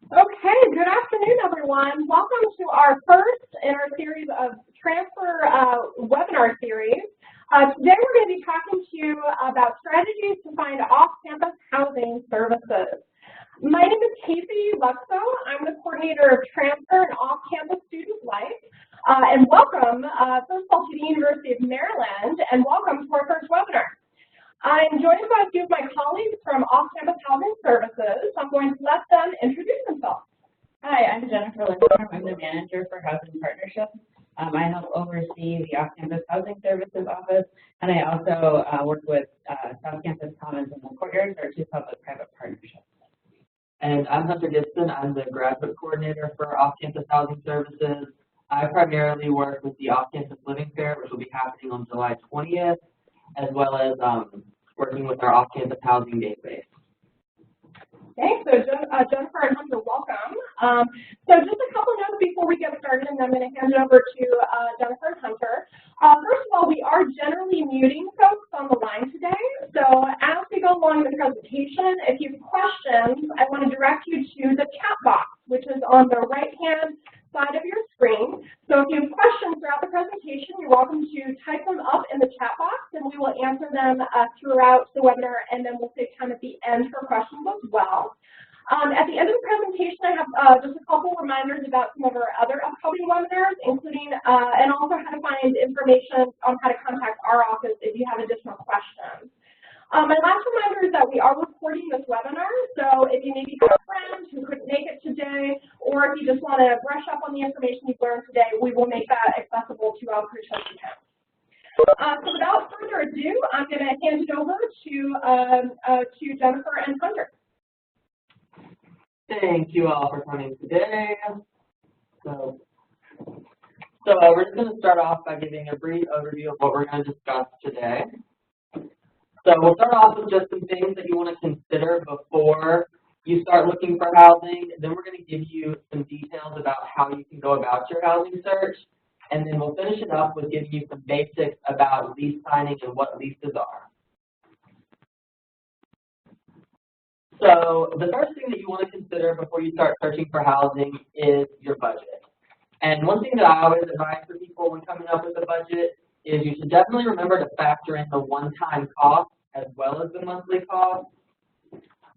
Okay, good afternoon, everyone. Welcome to our first in our series of transfer webinar series. Today we're going to be talking to you about strategies to find off-campus housing services. My name is Casey Luxo. I'm the coordinator of transfer and off-campus student life. And welcome, first of all, to the University of Maryland, and welcome to our first webinar. I'm joined by a few of my colleagues from Off-Campus Housing Services. I'm going to let them introduce themselves. Hi, I'm Jennifer Lindstrom. I'm the manager for Housing Partnerships. I help oversee the Off-Campus Housing Services office, and I also work with South Campus Commons and the Courtyards, our two public-private partnerships. And I'm Hunter Gibson. I'm the graduate coordinator for Off-Campus Housing Services. I primarily work with the Off-Campus Living Fair, which will be happening on July 20th, as well as working with our off-campus housing database. Thanks. So Jennifer and Hunter, welcome. So just a couple notes before we get started, and I'm going to hand it over to Jennifer and Hunter. First of all, we are generally muting folks on the line today. So as we go along the presentation, if you have questions, I want to direct you to the chat box, which is on the right-hand side of your screen. So if you have questions throughout the presentation, you're welcome to type them up in the chat box, and we will answer them throughout the webinar, and then we'll save time at the end for questions as well. At the end of the presentation, I have just a couple reminders about some of our other upcoming webinars, including and also how to find information on how to contact our office if you have additional questions. My last reminder is that we are recording this webinar, so if you maybe have a friend who couldn't make it today, or if you just want to brush up on the information you've learned today, we will make that accessible to our participants. So without further ado, I'm going to hand it over to Jennifer and Hunter. Thank you all for coming today. So we're just going to start off by giving a brief overview of what we're going to discuss today. So we'll start off with just some things that you want to consider before you start looking for housing. Then we're going to give you some details about how you can go about your housing search. And then we'll finish it up with giving you some basics about lease signing and what leases are. So the first thing that you want to consider before you start searching for housing is your budget. And one thing that I always advise for people when coming up with a budget is you should definitely remember to factor in the one-time cost as well as the monthly cost.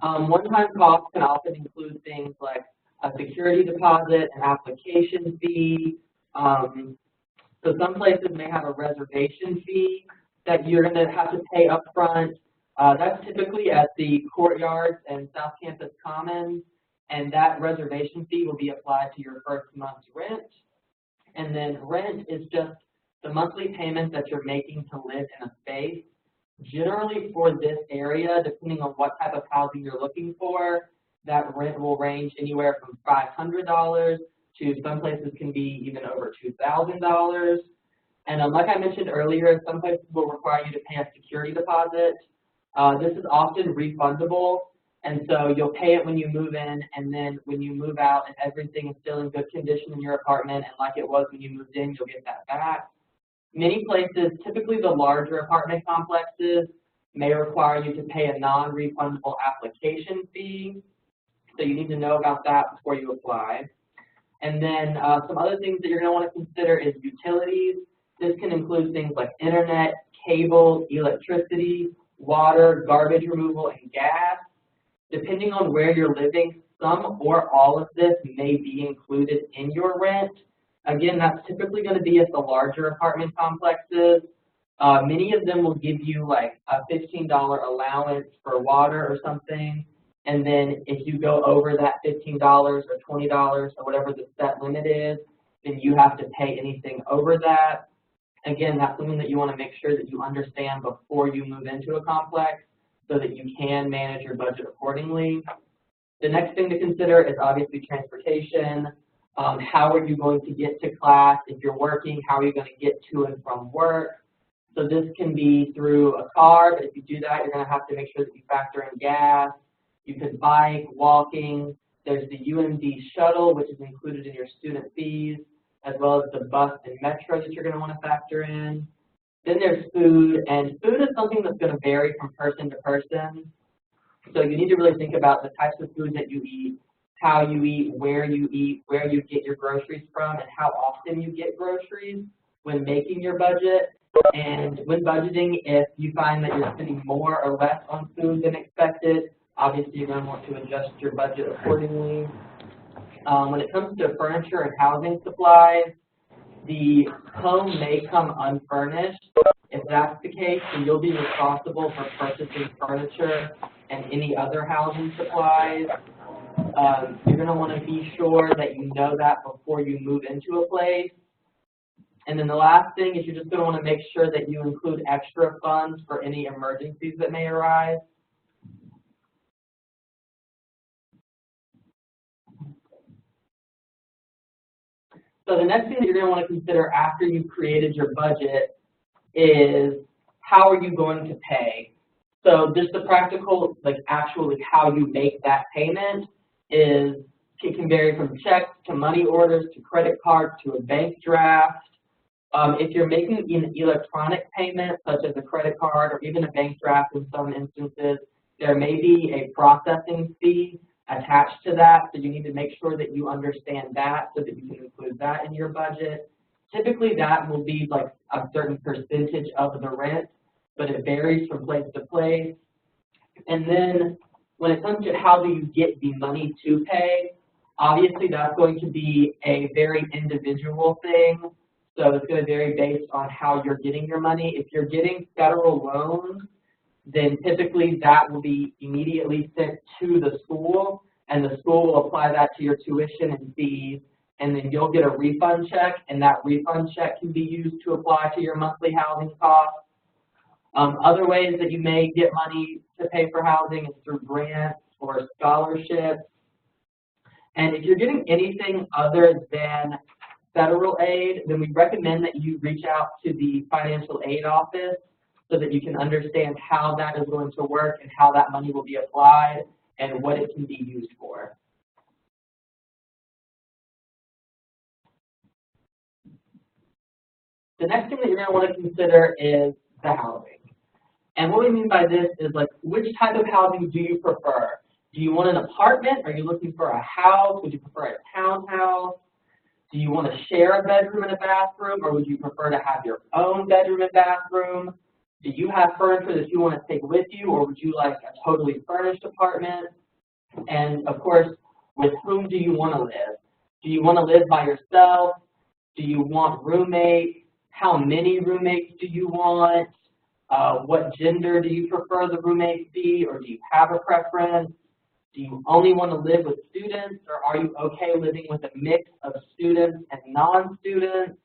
One-time costs can often include things like a security deposit, an application fee. So some places may have a reservation fee that you're going to have to pay up front. That's typically at the Courtyards and South Campus Commons, and that reservation fee will be applied to your first month's rent. And then rent is just the monthly payment that you're making to live in a space. Generally for this area, depending on what type of housing you're looking for, that rent will range anywhere from $500 to some places can be even over $2,000. And like I mentioned earlier, some places will require you to pay a security deposit. This is often refundable, and so you'll pay it when you move in, and then when you move out and everything is still in good condition in your apartment and like it was when you moved in, you'll get that back. Many places, typically the larger apartment complexes, may require you to pay a non-refundable application fee, so you need to know about that before you apply. And then some other things that you're going to want to consider is utilities. This can include things like internet, cable, electricity, water, garbage removal, and gas. Depending on where you're living, some or all of this may be included in your rent. Again, that's typically going to be at the larger apartment complexes. Many of them will give you like a $15 allowance for water or something. And then if you go over that $15 or $20 or whatever the set limit is, then you have to pay anything over that. Again, that's something that you want to make sure that you understand before you move into a complex so that you can manage your budget accordingly. The next thing to consider is obviously transportation. How are you going to get to class? If you're working, how are you going to get to and from work? So this can be through a car, but if you do that, you're going to have to make sure that you factor in gas. You could bike, walking. There's the UMD shuttle, which is included in your student fees, as well as the bus and metro that you're going to want to factor in. Then there's food, and food is something that's going to vary from person to person. So you need to really think about the types of food that you eat, how you eat, where you get your groceries from, and how often you get groceries when making your budget. And when budgeting, if you find that you're spending more or less on food than expected, obviously you're going to want to adjust your budget accordingly. When it comes to furniture and housing supplies, the home may come unfurnished. If that's the case, then you'll be responsible for purchasing furniture and any other housing supplies. You're going to want to be sure that you know that before you move into a place. And then the last thing is you're just going to want to make sure that you include extra funds for any emergencies that may arise. So the next thing that you're going to want to consider after you've created your budget is how are you going to pay? So just the practical, like actually how you make that payment is, it can vary from checks to money orders to credit cards to a bank draft. If you're making an electronic payment, such as a credit card or even a bank draft in some instances, there may be a processing fee attached to that, so you need to make sure that you understand that so that you can include that in your budget. Typically that will be like a certain percentage of the rent, but it varies from place to place. And then when it comes to how do you get the money to pay, obviously that's going to be a very individual thing. So it's going to vary based on how you're getting your money. If you're getting federal loans, then typically that will be immediately sent to the school, and the school will apply that to your tuition and fees, and then you'll get a refund check, and that refund check can be used to apply to your monthly housing costs. Other ways that you may get money to pay for housing is through grants or scholarships. And if you're getting anything other than federal aid, then we recommend that you reach out to the financial aid office so that you can understand how that is going to work and how that money will be applied and what it can be used for. The next thing that you're going to want to consider is the housing. And what we mean by this is, like, which type of housing do you prefer? Do you want an apartment? Are you looking for a house? Would you prefer a townhouse? Do you want to share a bedroom and a bathroom, or would you prefer to have your own bedroom and bathroom? Do you have furniture that you want to take with you, or would you like a totally furnished apartment? And of course, with whom do you want to live? Do you want to live by yourself? Do you want roommates? How many roommates do you want? What gender do you prefer the roommates be, or do you have a preference? Do you only want to live with students, or are you okay living with a mix of students and non-students?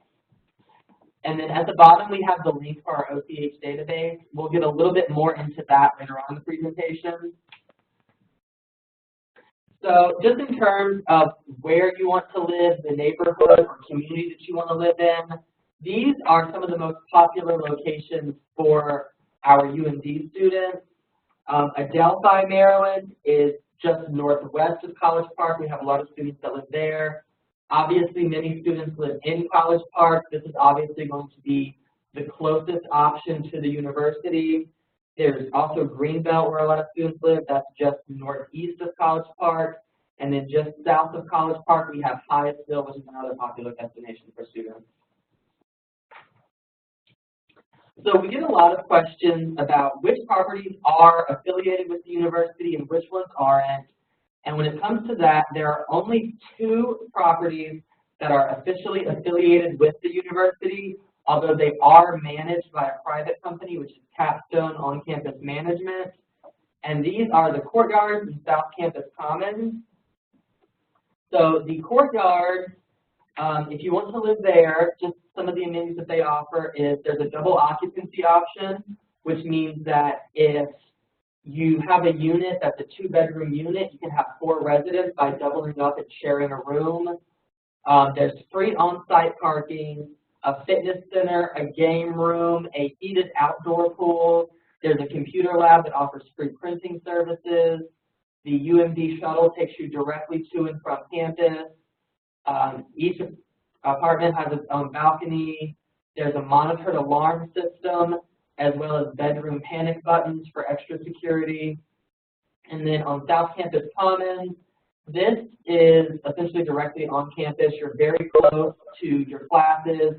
And then at the bottom, we have the link for our OCH database. We'll get a little bit more into that later on in the presentation. So just in terms of where you want to live, the neighborhood or community that you want to live in, these are some of the most popular locations for our UMD students. Adelphi, Maryland is just northwest of College Park. We have a lot of students that live there. Obviously, many students live in College Park. This is obviously going to be the closest option to the university. There's also Greenbelt, where a lot of students live. That's just northeast of College Park. And then just south of College Park, we have Hyattsville, which is another popular destination for students. So we get a lot of questions about which properties are affiliated with the university and which ones aren't. And when it comes to that, there are only 2 properties that are officially affiliated with the university, although they are managed by a private company, which is Capstone On-Campus Management. And these are the Courtyards and South Campus Commons. So the Courtyards, if you want to live there, just some of the amenities that they offer is there's a double occupancy option, which means that if you have a unit that's a 2-bedroom unit, you can have 4 residents by doubling up and sharing a room. There's free on-site parking, a fitness center, a game room, a heated outdoor pool. There's a computer lab that offers free printing services. The UMD shuttle takes you directly to and from campus. Each apartment has its own balcony. There's a monitored alarm system, as well as bedroom panic buttons for extra security. And then on South Campus Commons, This is essentially directly on campus. You're very close to your classes,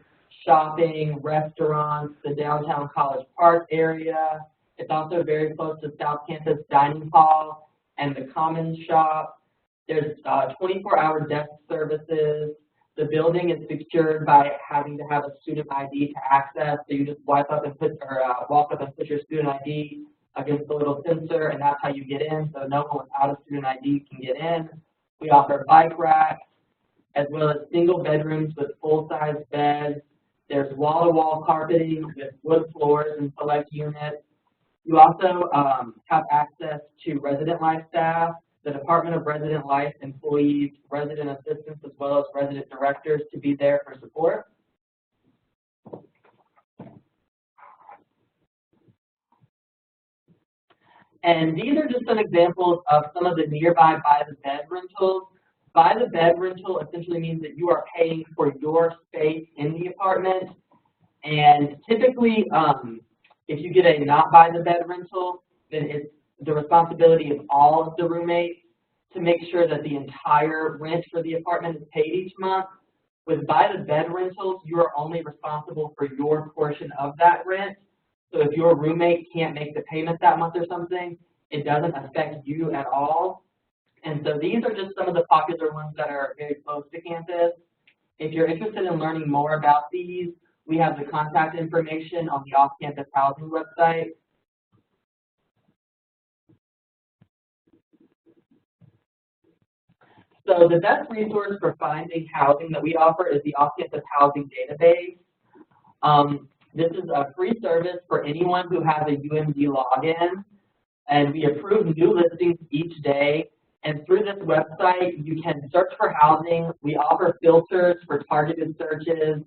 shopping, restaurants, the downtown College Park area. It's also very close to South Campus Dining Hall and the Commons Shop. There's 24-hour desk services. The building is secured by having to have a student ID to access. So you just walk up and put your student ID against the little sensor, and that's how you get in. So no one without a student ID can get in. We offer bike racks, as well as single bedrooms with full-size beds. There's wall-to-wall carpeting with wood floors in select units. You also have access to resident life staff, the Department of Resident Life employees, resident assistants, as well as resident directors to be there for support. And these are just some examples of some of the nearby by-the-bed rentals. By-the-bed rental essentially means that you are paying for your space in the apartment. And typically, if you get a not by-the-bed rental, then it's the responsibility of all of the roommates to make sure that the entire rent for the apartment is paid each month. With by-the-bed rentals, you are only responsible for your portion of that rent. So if your roommate can't make the payment that month or something, it doesn't affect you at all. And so these are just some of the popular ones that are very close to campus. If you're interested in learning more about these, we have the contact information on the off-campus housing website. So the best resource for finding housing that we offer is the off-campus housing database. This is a free service for anyone who has a UMD login, and we approve new listings each day. And through this website, you can search for housing. We offer filters for targeted searches.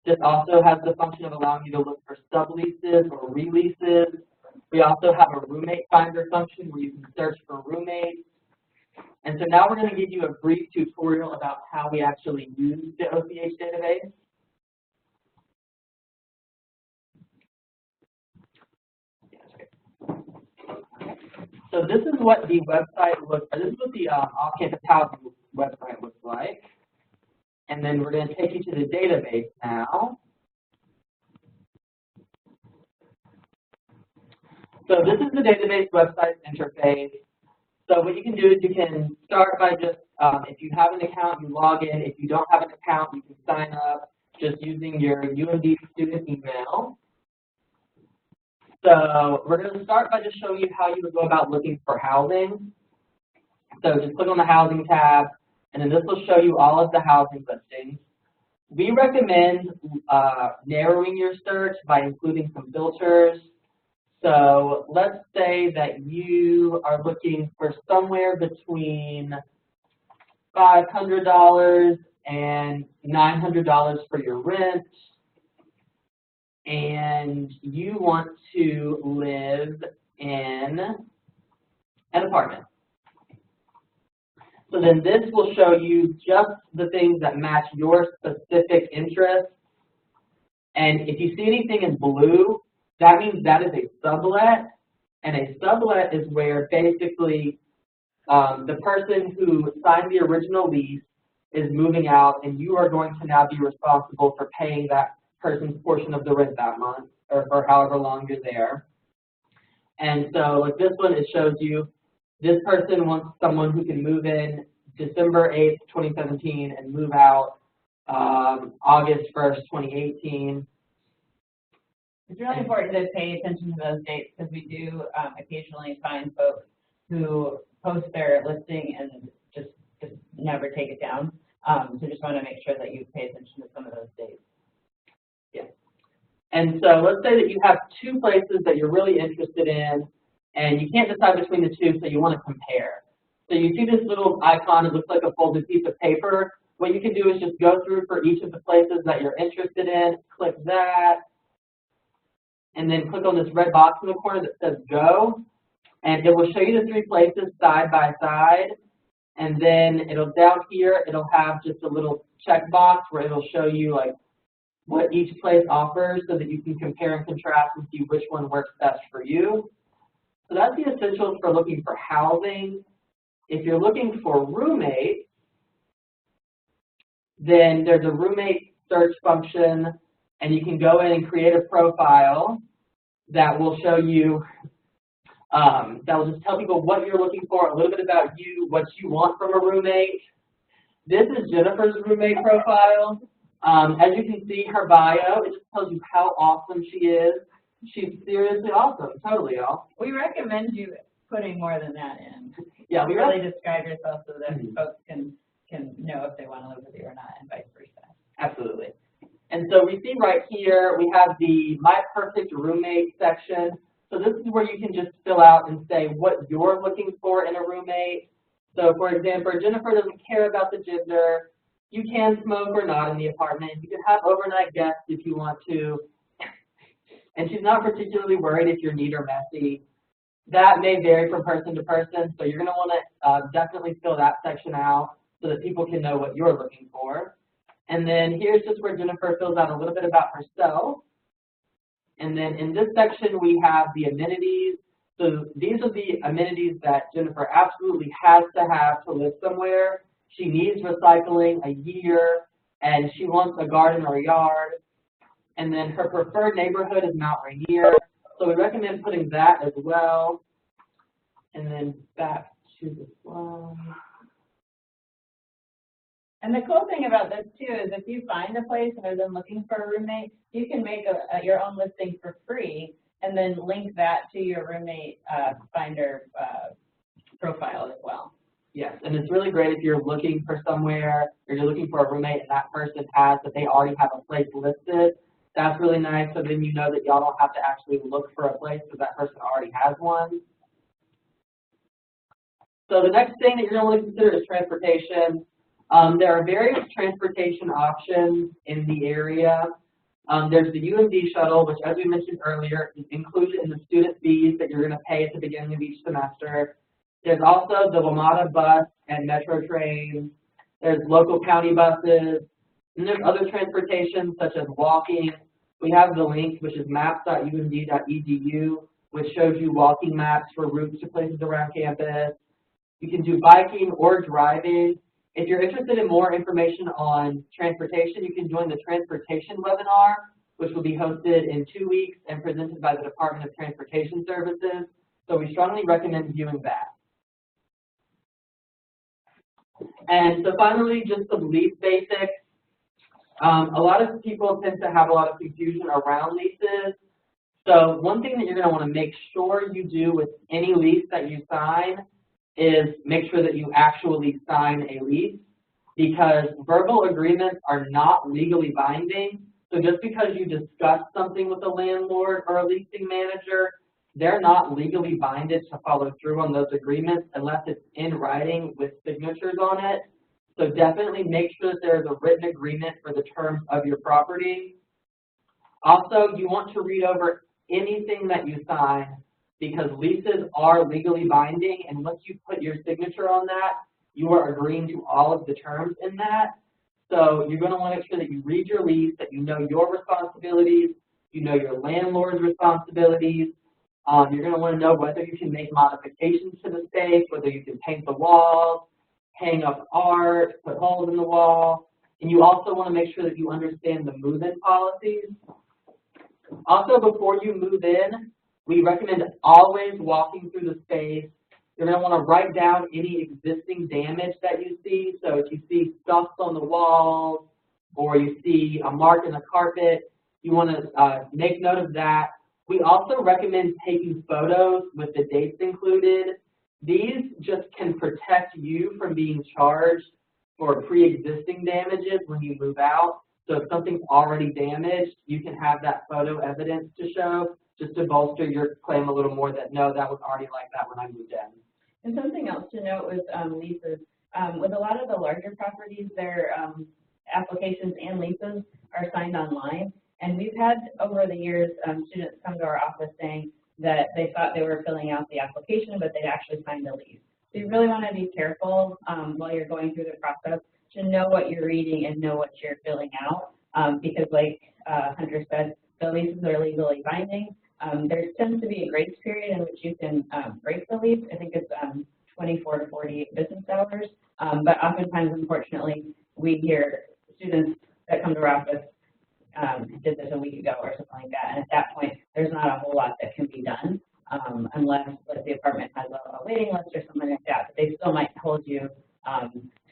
This also has the function of allowing you to look for subleases or releases. We also have a roommate finder function where you can search for roommates. And so now we're going to give you a brief tutorial about how we actually use the OCH database. So this is what the website looks like. This is what the off-campus housing website looks like. And then we're going to take you to the database now. So this is the database website interface. So what you can do is you can start by just, if you have an account, you log in. If you don't have an account, you can sign up just using your UMD student email. So we're going to start by just showing you how you would go about looking for housing. So just click on the housing tab, and then this will show you all of the housing listings. We recommend narrowing your search by including some filters. So let's say that you are looking for somewhere between $500 and $900 for your rent, and you want to live in an apartment. So then this will show you just the things that match your specific interests. And if you see anything in blue, that means that is a sublet. And a sublet is where basically the person who signed the original lease is moving out, and you are going to now be responsible for paying that person's portion of the rent that month, or for however long you're there. And so like this one, it shows you this person wants someone who can move in December 8th, 2017 and move out August 1st, 2018. It's really important to pay attention to those dates because we do occasionally find folks who post their listing and just never take it down. So just want to make sure that you pay attention to some of those dates. Yeah. And so let's say that you have two places that you're really interested in, and you can't decide between the two, so you want to compare. So you see this little icon, it looks like a folded piece of paper. What you can do is just go through for each of the places that you're interested in, click that, and then click on this red box in the corner that says Go, and it will show you the three places side by side. And then it'll down here, it'll have just a little checkbox where it'll show you like what each place offers so that you can compare and contrast and see which one works best for you. So that's the essentials for looking for housing. if you're looking for roommates, then there's a roommate search function, and you can go in and create a profile that will show you, that will just tell people what you're looking for, a little bit about you, what you want from a roommate. This is Jennifer's roommate profile. As you can see, her bio, it just tells you how awesome she is. She's seriously awesome, totally, y'all. We recommend you putting more than that in. Yeah, we really describe yourself so that folks can know if they want to live with you or not, and vice versa. Absolutely. And so we see right here, we have the My Perfect Roommate section. So this is where you can just fill out and say what you're looking for in a roommate. So for example, Jennifer doesn't care about the gender. You can smoke or not in the apartment. You can have overnight guests if you want to. And she's not particularly worried if you're neat or messy. That may vary from person to person, so you're going to want to definitely fill that section out so that people can know what you're looking for. And then here's just where Jennifer fills out a little bit about herself. And then in this section, we have the amenities. So these are the amenities that Jennifer absolutely has to live somewhere. She needs recycling a year, and she wants a garden or a yard. And then her preferred neighborhood is Mount Rainier. So we recommend putting that as well. And then back to the slide. And the cool thing about this too is if you find a place and are then looking for a roommate, you can make your own listing for free and then link that to your roommate finder profile as well. Yes, and it's really great if you're looking for somewhere or you're looking for a roommate and that person that they already have a place listed. That's really nice, so then you know that y'all don't have to actually look for a place because that person already has one. So the next thing that you're going to want to consider is transportation. There are various transportation options in the area. There's the UMD shuttle, which as we mentioned earlier is included in the student fees that you're going to pay at the beginning of each semester. There's also the WMATA bus and metro trains. There's local county buses. And there's other transportation such as walking. We have the link, which is maps.umd.edu, which shows you walking maps for routes to places around campus. You can do biking or driving. If you're interested in more information on transportation, you can join the transportation webinar, which will be hosted in 2 weeks and presented by the Department of Transportation Services. So we strongly recommend viewing that. And so finally, just some lease basics. A lot of people tend to have a lot of confusion around leases. So one thing that you're going to want to make sure you do with any lease that you sign is make sure that you actually sign a lease, because verbal agreements are not legally binding. So just because you discuss something with a landlord or a leasing manager, they're not legally binded to follow through on those agreements unless it's in writing with signatures on it. So definitely make sure that there is a written agreement for the terms of your property. Also, you want to read over anything that you sign, because leases are legally binding, and once you put your signature on that, you are agreeing to all of the terms in that. So you're going to want to make sure that you read your lease, that you know your responsibilities, you know your landlord's responsibilities. You're going to want to know whether you can make modifications to the space, whether you can paint the walls, hang up art, put holes in the wall. And you also want to make sure that you understand the move-in policies. Also, before you move in, we recommend always walking through the space. You're going to want to write down any existing damage that you see. So if you see scuffs on the walls or you see a mark in the carpet, you want to make note of that. We also recommend taking photos with the dates included. These just can protect you from being charged for pre-existing damages when you move out. So if something's already damaged, you can have that photo evidence to show, just to bolster your claim a little more that, no, that was already like that when I moved in. And something else to note with leases, with a lot of the larger properties, their applications and leases are signed online. And we've had, over the years, students come to our office saying that they thought they were filling out the application, but they'd actually signed a lease. So you really want to be careful while you're going through the process to know what you're reading and know what you're filling out, because like Hunter said, the leases are legally binding. There tends to be a grace period in which you can break the lease. I think it's 24 to 48 business hours. But oftentimes, unfortunately, we hear students that come to our office did this a week ago or something like that. And at that point, there's not a whole lot that can be done unless like, the apartment has a waiting list or something like that. But they still might hold you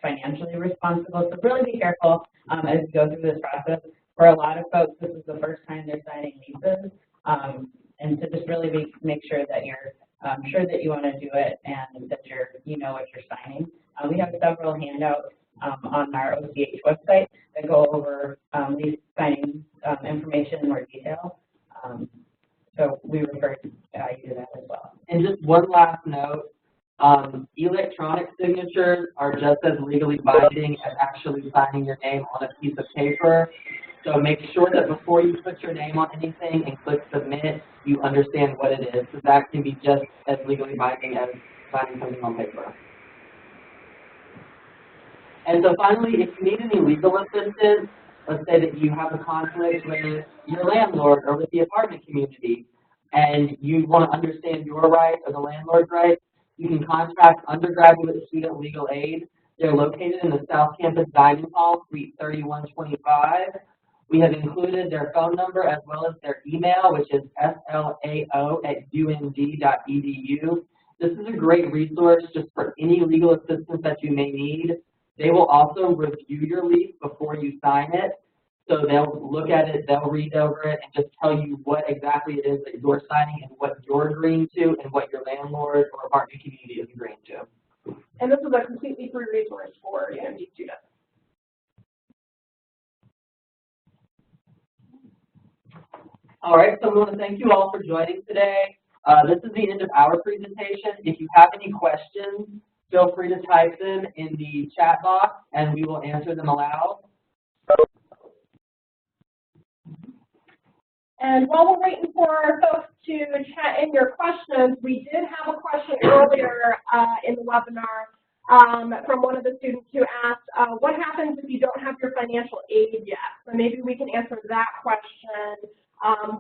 financially responsible. So really be careful as you go through this process. For a lot of folks, this is the first time they're signing leases. And to just really make sure that you're sure that you want to do it and that you know what you're signing. We have several handouts on our OCH website that go over lease signing information in more detail. So we refer you to that as well. And just one last note, electronic signatures are just as legally binding as actually signing your name on a piece of paper. So make sure that before you put your name on anything and click submit, you understand what it is, because that can be just as legally binding as signing something on paper. And so finally, if you need any legal assistance, let's say that you have a conflict with your landlord or with the apartment community, and you want to understand your rights or the landlord's rights, you can contact undergraduate student legal aid. They're located in the South Campus Dining Hall, Suite 3125. We have included their phone number as well as their email, which is slao@und.edu. This is a great resource just for any legal assistance that you may need. They will also review your lease before you sign it. So they'll look at it, they'll read over it, and just tell you what exactly it is that you're signing and what you're agreeing to and what your landlord or apartment community is agreeing to. And this is a completely free resource for UMD students. All right, so we want to thank you all for joining today. This is the end of our presentation. If you have any questions, feel free to type them in the chat box and we will answer them aloud. And while we're waiting for folks to chat in your questions, we did have a question earlier in the webinar from one of the students who asked, what happens if you don't have your financial aid yet? So maybe we can answer that question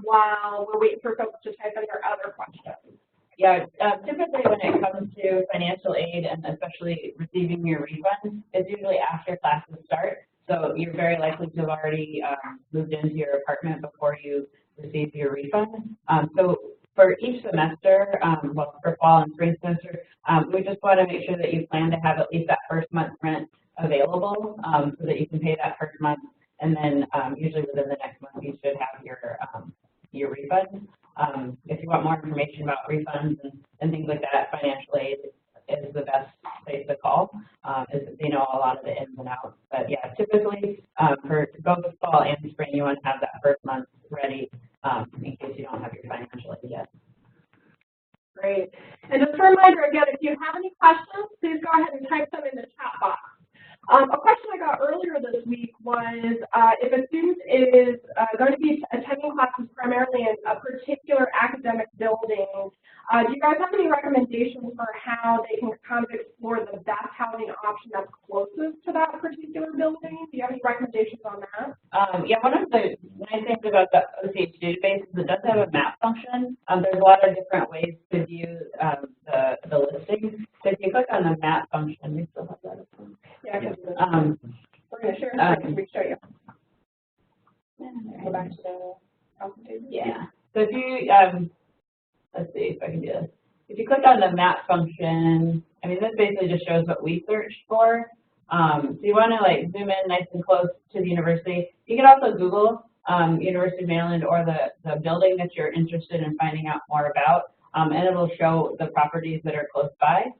while we're waiting for folks to type in their other questions. Yeah, typically when it comes to financial aid and especially receiving your refund, it's usually after classes start. So you're very likely to have already moved into your apartment before you receive your refund. So for each semester, well, for fall and spring semester, we just want to make sure that you plan to have at least that first month's rent available so that you can pay that first month. And then usually within the next month, you should have your refund. If you want more information about refunds and things like that, financial aid is the best place to call. They know a lot of the ins and outs. But yeah, typically for both fall and spring, you want to have that first month ready in case you don't have your financial aid yet. Great. And just a reminder again, if you have any questions, please go ahead and type them in the chat box. A question I got earlier this week was if a student is going to be attending classes primarily in a particular academic building, do you guys have any recommendations for how they can kind of explore the best housing option that's closest to that particular building? Do you have any recommendations on that? Yeah, one of the nice things about the OCH database is it does have a map function. There's a lot of different ways to view the listings. So if you click on the map function, we still have that. Yeah, I can do this. We're going to share it so we can show you. Go back to the housing table. Yeah. So if you, let's see if I can do this. If you click on the map function, I mean, this basically just shows what we searched for. So you want to like zoom in nice and close to the university. You can also Google University of Maryland or the building that you're interested in finding out more about, and it'll show the properties that are close by.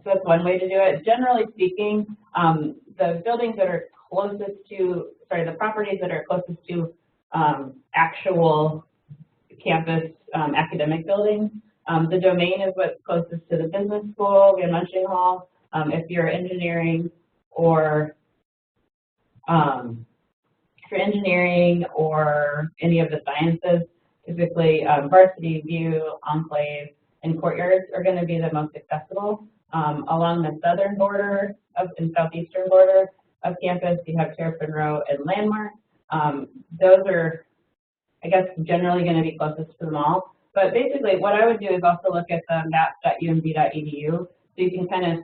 So that's one way to do it. Generally speaking, the buildings that are closest to, the properties that are closest to actual campus academic buildings. The domain is what's closest to the business school, the munching hall. If you're engineering or any of the sciences, typically Varsity, View, Enclave, and Courtyards are going to be the most accessible. Along the southern border and southeastern border of campus, you have Terrapin Row and Landmark. Those are, I guess, generally going to be closest to the mall. But basically, what I would do is also look at the maps.umd.edu, so you can kind of,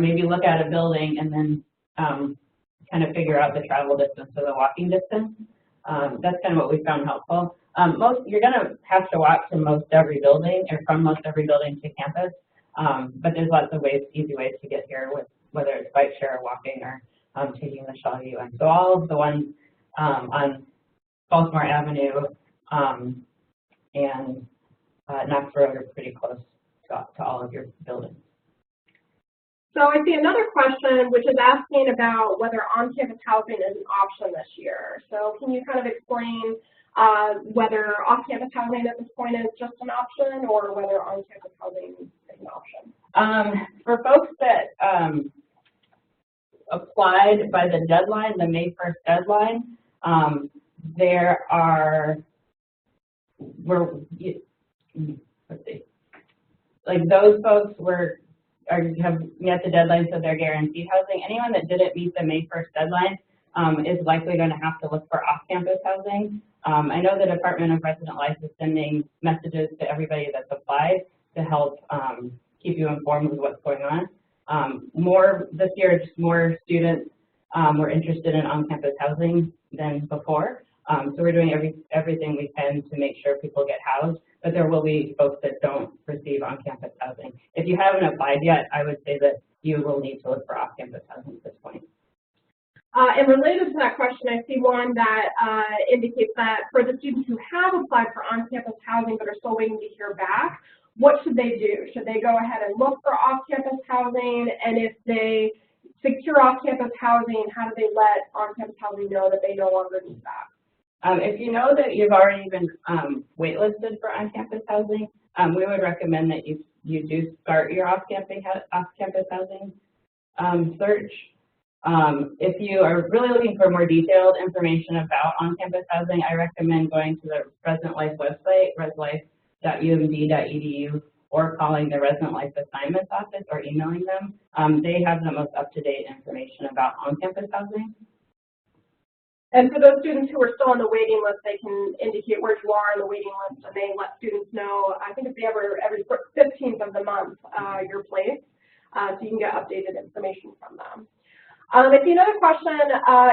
maybe look at a building and then kind of figure out the travel distance or the walking distance. That's kind of what we found helpful. You're going to have to walk to most every building, or from most every building to campus, but there's lots of easy ways to get here, with whether it's bike share or walking or taking the shuttle UN. So all of the ones on Baltimore Avenue and Knox Road are pretty close to all of your buildings. So I see another question, which is asking about whether on-campus housing is an option this year. So can you kind of explain whether off-campus housing at this point is just an option, or whether on-campus housing is an option? For folks that applied by the deadline, the May 1st deadline, let's see, like those folks have met the deadline, so they're guaranteed housing. Anyone that didn't meet the May 1st deadline is likely going to have to look for off-campus housing. I know the Department of Resident Life is sending messages to everybody that's applied to help keep you informed with what's going on. More this year, just more students were interested in on-campus housing than before. So we're doing everything we can to make sure people get housed, but there will be folks that don't receive on-campus housing. If you haven't applied yet, I would say that you will need to look for off-campus housing at this point. And related to that question, I see one that indicates that for the students who have applied for on-campus housing but are still waiting to hear back, what should they do? Should they go ahead and look for off-campus housing? And if they secure off-campus housing, how do they let on-campus housing know that they no longer need that? If you know that you've already been waitlisted for on-campus housing, we would recommend that you do start your off-campus housing search. If you are really looking for more detailed information about on-campus housing, I recommend going to the Resident Life website, reslife.umd.edu, or calling the Resident Life Assignments Office or emailing them. They have the most up-to-date information about on-campus housing. And for those students who are still on the waiting list, they can indicate where you are on the waiting list, and they let students know, I think it's every 15th of the month, your place, so you can get updated information from them. I see another question,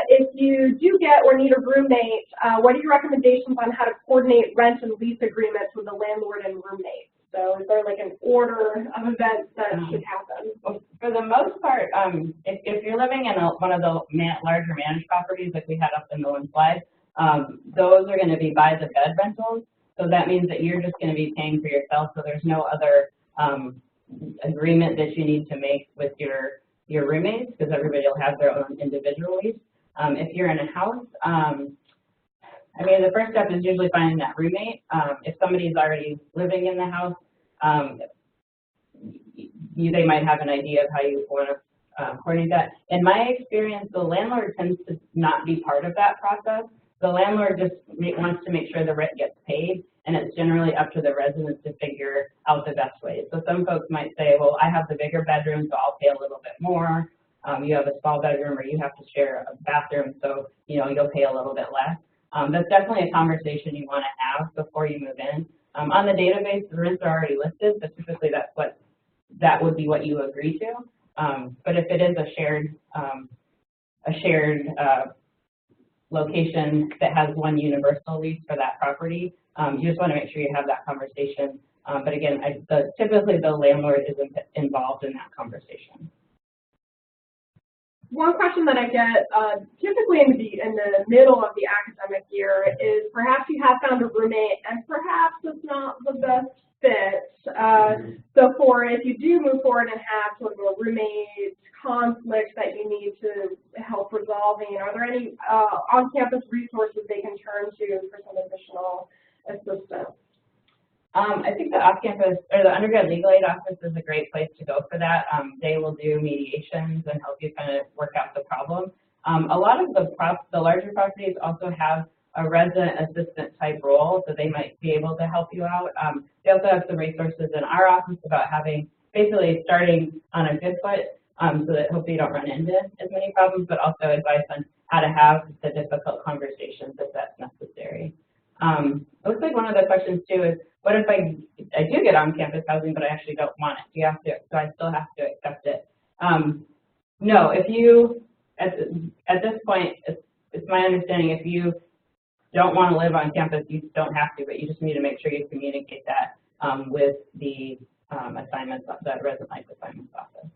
if you do get or need a roommate, what are your recommendations on how to coordinate rent and lease agreements with the landlord and roommate? So is there like an order of events that should happen? Well, for the most part, if you're living in one of the larger managed properties like we had up in the one slide, those are going to be by the bed rentals. So that means that you're just going to be paying for yourself. So there's no other agreement that you need to make with your roommates, because everybody will have their own individual lease. If you're in a house, I mean, the first step is usually finding that roommate. If somebody's already living in the house, they might have an idea of how you want to coordinate that. In my experience, the landlord tends to not be part of that process. The landlord just wants to make sure the rent gets paid, and it's generally up to the residents to figure out the best way. So some folks might say, well, I have the bigger bedroom, so I'll pay a little bit more. You have a small bedroom, or you have to share a bathroom, so you'll pay a little bit less. That's definitely a conversation you want to have before you move in. On the database, the rents are already listed, so typically that would be what you agree to. But if it is a shared location that has one universal lease for that property, you just want to make sure you have that conversation. But again, typically the landlord is involved in that conversation. One question that I get typically in the middle of the academic year is perhaps you have found a roommate and perhaps it's not the best fit. So if you do move forward and have sort of a roommate conflict that you need to help resolving, are there any on-campus resources they can turn to for some additional assistance? I think the off-campus or the undergrad legal aid office is a great place to go for that. They will do mediations and help you kind of work out the problem. A lot of the larger properties also have a resident assistant type role, so they might be able to help you out. They also have some resources in our office about basically starting on a good foot, so that hopefully you don't run into as many problems, but also advice on how to have the difficult conversations if that's necessary. It looks like one of the questions too is, what if I do get on-campus housing, but I actually don't want it? Do I still have to accept it? No, if you, at this point, it's my understanding, if you don't want to live on campus, you don't have to, but you just need to make sure you communicate that with the assignments, the resident life assignments office.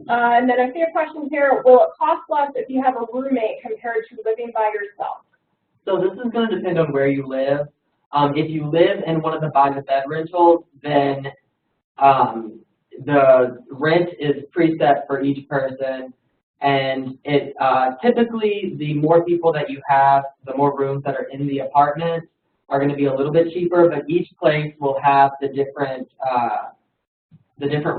And then a few questions here. Will it cost less if you have a roommate compared to living by yourself? So this is going to depend on where you live. If you live in one of the by-the-bed rentals, then the rent is preset for each person, and it typically the more people that you have, the more rooms that are in the apartment are going to be a little bit cheaper. But each place will have the different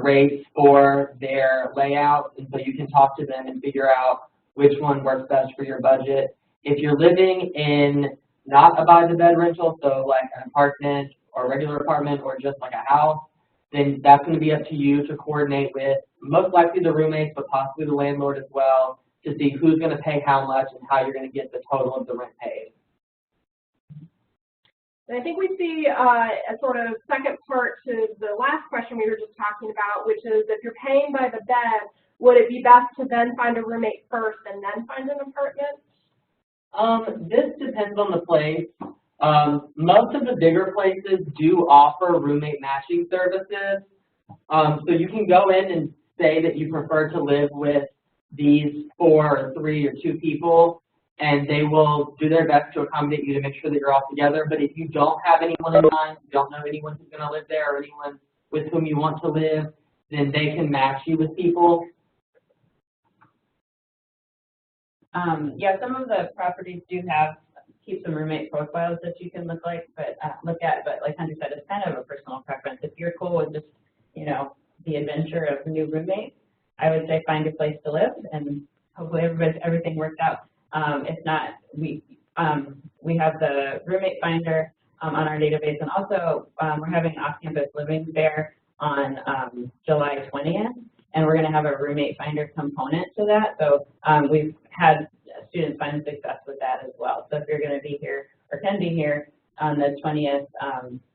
rates for their layouts, and so you can talk to them and figure out which one works best for your budget. If you're living in not a by-the-bed rental, so like an apartment or a regular apartment or just like a house, then that's going to be up to you to coordinate with most likely the roommates, but possibly the landlord as well, to see who's going to pay how much and how you're going to get the total of the rent paid. And I think we see a sort of second part to the last question we were just talking about, which is if you're paying by the bed, would it be best to then find a roommate first and then find an apartment? This depends on the place. Most of the bigger places do offer roommate matching services. So you can go in and say that you prefer to live with these 4 or 3 or 2 people, and they will do their best to accommodate you to make sure that you're all together. But if you don't have anyone in mind, you don't know anyone who's going to live there or anyone with whom you want to live, then they can match you with people. Yeah, some of the properties do keep some roommate profiles that you can look at, but like Hunter said, it's kind of a personal preference. If you're cool with just, the adventure of new roommates, I would say find a place to live, and hopefully everything works out. If not, we have the roommate finder on our database, and also we're having an off-campus living fair on July 20th, and we're going to have a roommate finder component to that. So we've had students find success with that as well. So if you're going to be here or can be here on the 20th,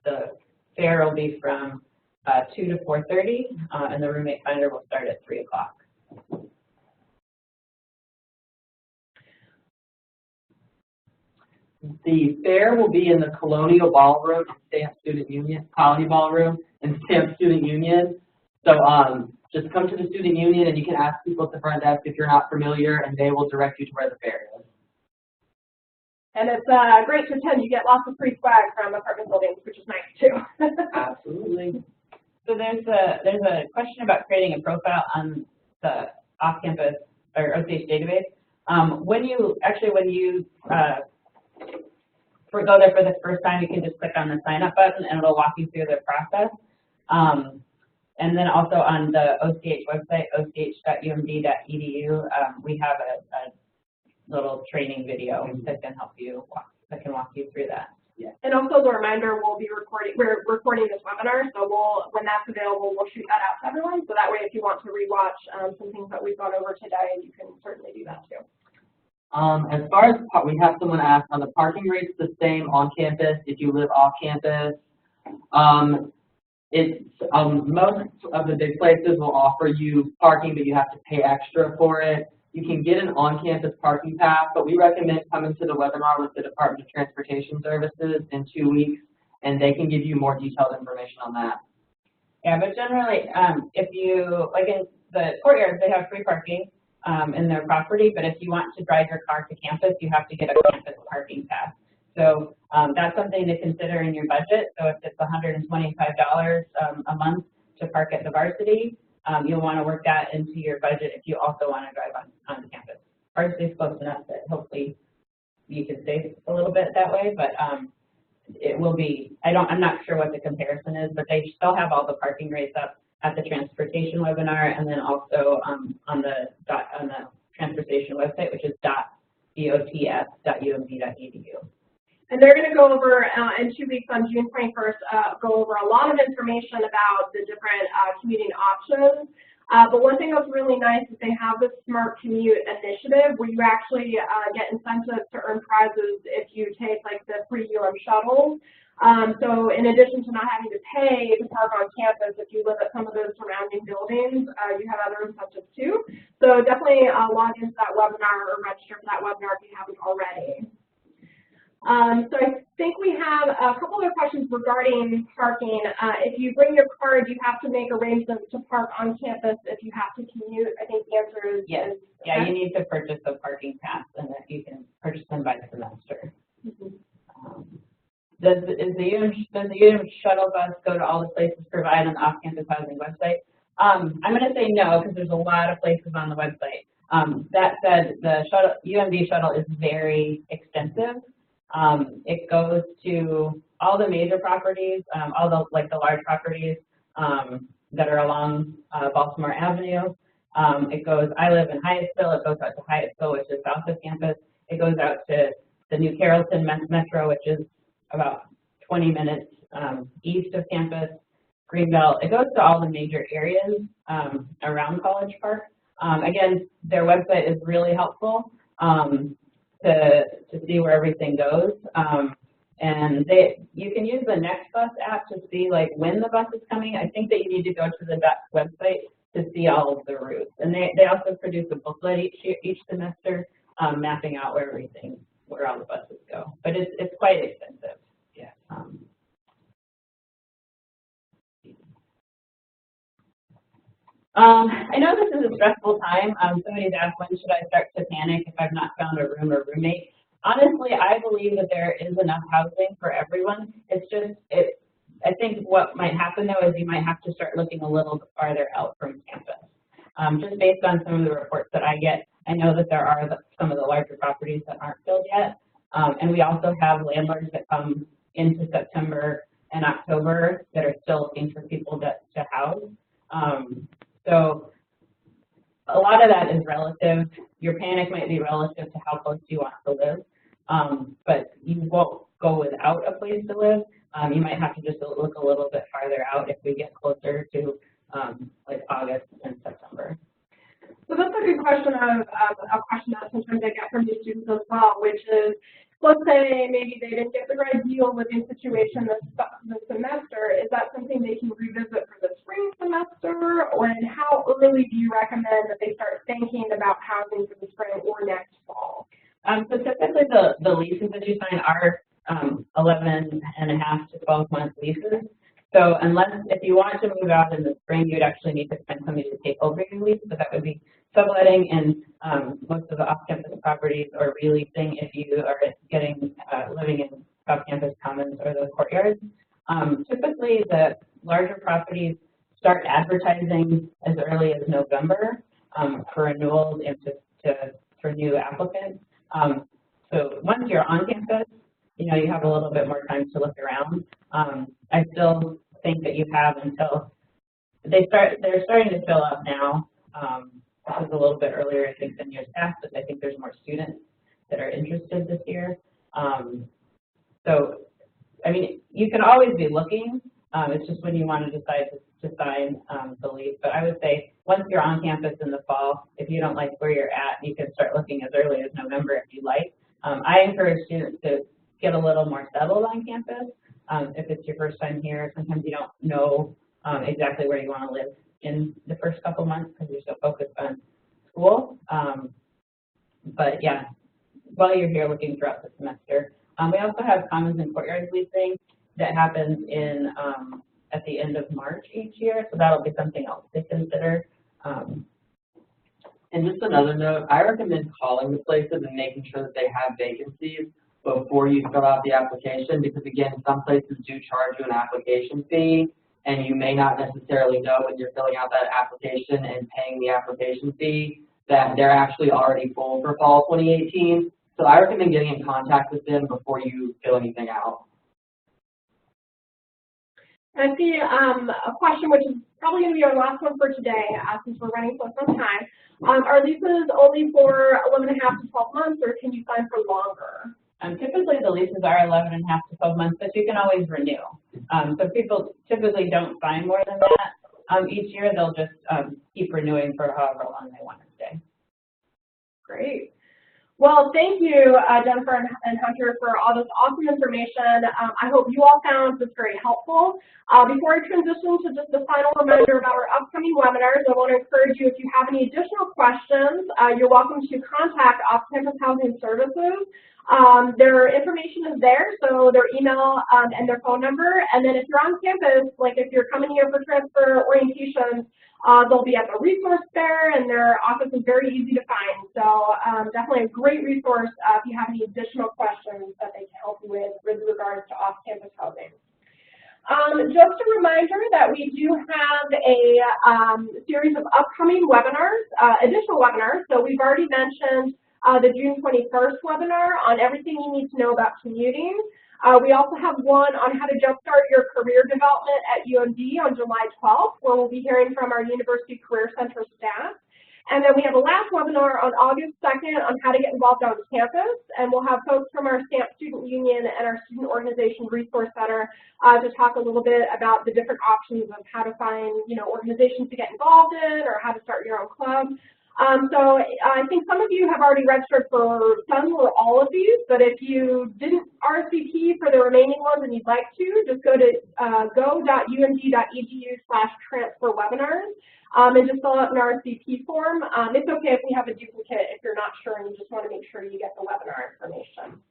the fair will be from 2 to 4:30, and the roommate finder will start at 3 o'clock. The fair will be in the Colonial Ballroom and Stamp Student Union, Colony Ballroom and Stamp Student Union. So just come to the Student Union and you can ask people at the front desk if you're not familiar, and they will direct you to where the fair is. And it's great to attend. You get lots of free swag from apartment buildings, which is nice too. Absolutely. So there's a question about creating a profile on the off-campus or OCH database. When you go there for the first time, you can just click on the sign up button and it'll walk you through the process. And then also on the OCH website, och.umd.edu, we have a little training video that can help you walk you through that. Yeah. And also the reminder, we're recording this webinar, so when that's available, we'll shoot that out to everyone. So that way, if you want to rewatch some things that we've gone over today, you can certainly do that too. As far as we have someone ask, on the parking rates the same on campus if you live off campus. Most of the big places will offer you parking, but you have to pay extra for it. You can get an on-campus parking pass, but we recommend coming to the webinar with the Department of Transportation Services in 2 weeks, and they can give you more detailed information on that. Yeah, but generally, if you, like in the courtyards, they have free parking in their property, but if you want to drive your car to campus, you have to get a campus parking pass. So that's something to consider in your budget. So if it's $125 a month to park at the varsity, you'll want to work that into your budget if you also want to drive on campus. Varsity is close enough that hopefully you can save a little bit that way, but it will be, I'm not sure what the comparison is, but they still have all the parking rates up at the transportation webinar, and then also on the transportation website, which is dots.umd.edu. And they're going to go over in 2 weeks on June 21st, go over a lot of information about the different commuting options. But one thing that's really nice is they have this Smart Commute initiative where you actually get incentives to earn prizes if you take like the free shuttles. So in addition to not having to pay to park on campus, if you live at some of those surrounding buildings, you have other incentives too. So definitely log into that webinar or register for that webinar if you haven't already. So I think we have a couple other questions regarding parking. If you bring your car, do you have to make arrangements to park on campus if you have to commute? I think the answer is yes. Okay. Yeah, you need to purchase a parking pass, and that you can purchase them by semester. Does the UM shuttle bus go to all the places provided on the off-campus housing website? I'm going to say no, because there's a lot of places on the website. That said, the UMD shuttle is very extensive. It goes to all the major properties, all the large properties that are along Baltimore Avenue. It goes. I live in Hyattsville. It goes out to Hyattsville, which is south of campus. It goes out to the New Carrollton Metro, which is about 20 minutes east of campus. Greenbelt. It goes to all the major areas around College Park. Again, their website is really helpful to see where everything goes. And you can use the Next Bus app to see like when the bus is coming. I think that you need to go to the website to see all of the routes. And they also produce a booklet each semester mapping out where all the buses go. But it's quite expensive. Yeah. I know this is a stressful time. Somebody's asked, when should I start to panic if I've not found a room or roommate? Honestly, I believe that there is enough housing for everyone. It's just, I think what might happen though is you might have to start looking a little farther out from campus. Just based on some of the reports that I get, I know that there are some of the larger properties that aren't filled yet. And we also have landlords that come into September and October that are still looking for people to house. So a lot of that is relative. Your panic might be relative to how close you want to live, but you won't go without a place to live. You might have to just look a little bit farther out if we get closer to like August and September. So that's a good question a question that sometimes I get from new students as well, which is, let's say maybe they didn't get the right deal living situation this semester. Is that something they can revisit for the spring semester? Or and how early do you recommend that they start thinking about housing for the spring or next fall? So typically the leases that you sign are 11 and a half to 12 month leases. So if you want to move out in the spring, you'd actually need to find somebody to take over your lease. So that would be subletting in most of the off-campus properties, or releasing if you are living in off-campus commons or the courtyards. Typically, the larger properties start advertising as early as November for renewals and for new applicants. So once you're on campus, you have a little bit more time to look around. I still think that you have until they're starting to fill up now. This is a little bit earlier, I think, than years past, but I think there's more students that are interested this year. So, I mean, you can always be looking. It's just when you want to decide to sign the lease. But I would say once you're on campus in the fall, if you don't like where you're at, you can start looking as early as November if you like. I encourage students to get a little more settled on campus. If it's your first time here, sometimes you don't know exactly where you want to live in the first couple months because you're so focused on school. But yeah, while you're here looking throughout the semester. We also have commons and courtyards leasing that happens at the end of March each year, so that'll be something else to consider. And just another note, I recommend calling the places and making sure that they have vacancies before you fill out the application, because again, some places do charge you an application fee, and you may not necessarily know when you're filling out that application and paying the application fee that they're actually already full for fall 2018. So I recommend getting in contact with them before you fill anything out. I see a question, which is probably going to be our last one for today, since we're running close on time. Are leases only for 11 and a half to 12 months, or can you sign for longer? Typically, the leases are 11 and a half to 12 months, but you can always renew. So people typically don't sign more than that. Each year they'll just keep renewing for however long they want to stay. Great. Well, thank you, Jennifer and Hunter, for all this awesome information. I hope you all found this very helpful. Before I transition to just a final reminder about our upcoming webinars, I want to encourage you, if you have any additional questions, you're welcome to contact Off-Campus Housing Services. Their information is there, so their email and their phone number. And then if you're on campus, like if you're coming here for transfer orientation, they'll be at the resource fair, and their office is very easy to find. So definitely a great resource if you have any additional questions that they can help you with regards to off-campus housing. Just a reminder that we do have a series of upcoming webinars, additional webinars. So we've already mentioned the June 21st webinar on everything you need to know about commuting. We also have one on how to jumpstart your career development at UMD on July 12th, where we'll be hearing from our University Career Center staff. And then we have a last webinar on August 2nd on how to get involved on campus, and we'll have folks from our STAMP Student Union and our Student Organization Resource Center to talk a little bit about the different options of how to find, organizations to get involved in or how to start your own club. So I think some of you have already registered for some or all of these, but if you didn't RSVP for the remaining ones and you'd like to, just go to go.umd.edu/transferwebinars and just fill out an RSVP form. It's okay if we have a duplicate if you're not sure and you just want to make sure you get the webinar information.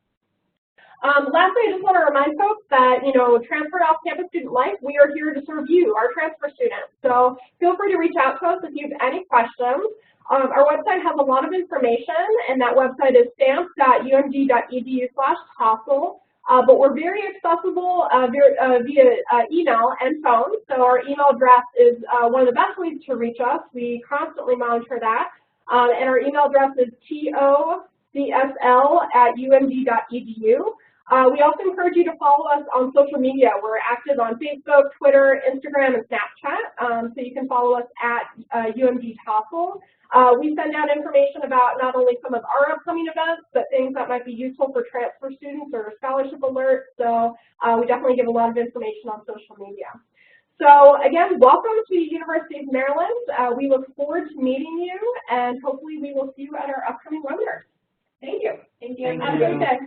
Lastly, I just want to remind folks that, transfer off-campus student life, we are here to serve you, our transfer students. So feel free to reach out to us if you have any questions. Our website has a lot of information, and that website is stamps.umd.edu/TOSL. But we're very accessible via email and phone. So our email address is one of the best ways to reach us. We constantly monitor that. And our email address is tocsl@umd.edu. We also encourage you to follow us on social media. We're active on Facebook, Twitter, Instagram, and Snapchat, so you can follow us at UMD TOSL. We send out information about not only some of our upcoming events, but things that might be useful for transfer students or scholarship alerts. So we definitely give a lot of information on social media. So again, welcome to the University of Maryland. We look forward to meeting you, and hopefully we will see you at our upcoming webinars. Thank you. Thank you. Have a great day.